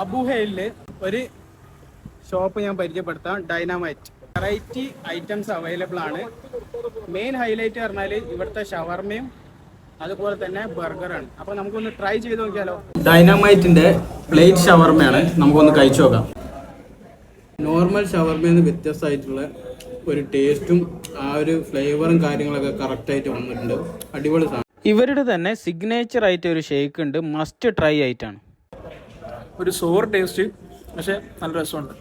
അബുഹയില് ഒരു ഷോപ്പ് ഞാൻ പരിചയപ്പെടുത്താം. ഡൈനാമൈറ്റ്. വെറൈറ്റി ഐറ്റംസ് അവൈലബിൾ ആണ്. മെയിൻ ഹൈലൈറ്റ് പറഞ്ഞാൽ ഇവിടുത്തെ ഷവർമയും അതുപോലെ തന്നെ ബർഗറാണ്. അപ്പോൾ നമുക്കൊന്ന് ട്രൈ ചെയ്ത് നോക്കിയാലോ. ഡൈനാമൈറ്റിന്റെ പ്ലേറ്റ് ഷവർമയാണ്, നമുക്കൊന്ന് കഴിച്ചു നോക്കാം. നോർമൽ ഷവർമയിൽ നിന്ന് വ്യത്യസ്തമായിട്ടുള്ള ഒരു ടേസ്റ്റും ആ ഒരു ഫ്ലേവറും കാര്യങ്ങളൊക്കെ കറക്റ്റായിട്ട് വന്നിട്ടുണ്ട്. അടിപൊളി സാധനം. ഇവരുടെ തന്നെ സിഗ്നേച്ചർ ആയിട്ട് ഒരു ഷേക്ക് ഉണ്ട്, മസ്റ്റ് ട്രൈ ആയിട്ടാണ്. ഒരു സോർ ടേസ്റ്റ്, പക്ഷെ നല്ല രസമുണ്ട്.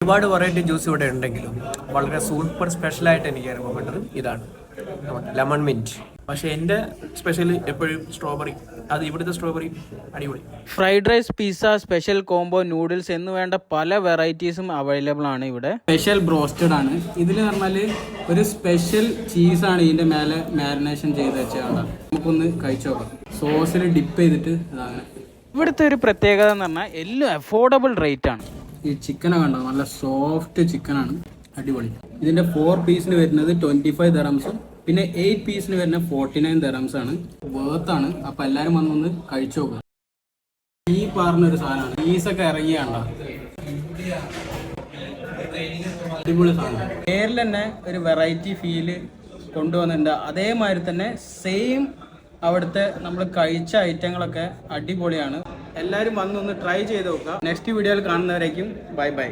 ഒരുപാട് വെറൈറ്റി ജ്യൂസ് ഇവിടെ ഉണ്ടെങ്കിലും വളരെ സൂപ്പർ സ്പെഷ്യലായിട്ട് എനിക്ക് അനുഭവപ്പെട്ടത് ഇതാണ്, ലെമൺ മിൻറ്റ്. പക്ഷെ എൻ്റെ സ്പെഷ്യൽ എപ്പോഴും സ്ട്രോബെറി. അത് ഇവിടുത്തെ സ്ട്രോബെറി അടിപൊളി. Fried rice, pizza, special combo, noodles എന്ന് വേണ്ട പല വെറൈറ്റീസും അവൈലബിൾ ആണ് ഇവിടെ. സ്പെഷ്യൽ ബ്രോസ്റ്റഡ് ആണ് ഇതിൽ പറഞ്ഞാൽ. ഒരു സ്പെഷ്യൽ ചീസാണ് ഇതിൻ്റെ മേലെ മാരിനേഷൻ ചെയ്ത് വെച്ചാണ്. നമുക്കൊന്ന് കഴിച്ചു നോക്കാം. സോസിൽ ഡിപ്പ് ചെയ്തിട്ട് അങ്ങനെ. ഇവിടുത്തെ ഒരു പ്രത്യേകത എന്ന് പറഞ്ഞാൽ എല്ലാം അഫോർഡബിൾ റേറ്റ് ആണ്. ഈ ചിക്കനെ കണ്ടോ, നല്ല സോഫ്റ്റ് ചിക്കനാണ്, അടിപൊളി. ഇതിൻ്റെ 4 പീസിന് വരുന്നത് 25 ദിറംസും പിന്നെ 8 പീസിന് വരുന്ന 49 ദിറംസ് ആണ്. വേർത്താണ്. അപ്പം എല്ലാവരും വന്നൊന്ന് കഴിച്ചു നോക്കുക. ഈ പറഞ്ഞൊരു സാധനമാണ്, പീസൊക്കെ ഇറങ്ങിയാണ്ടോ, അടിപൊളി സാധനം. പേരിൽ തന്നെ ഒരു വെറൈറ്റി ഫീല് കൊണ്ടുവന്നിട്ടുണ്ട്. അതേമാതിരി തന്നെ സെയിം അവിടുത്തെ നമ്മൾ കഴിച്ച ഐറ്റങ്ങളൊക്കെ അടിപൊളിയാണ്. എല്ലാവരും വന്നൊന്ന് ട്രൈ ചെയ്ത് നോക്കുക. നെക്സ്റ്റ് വീഡിയോയിൽ കാണുന്നവരേക്കും ബൈ ബൈ.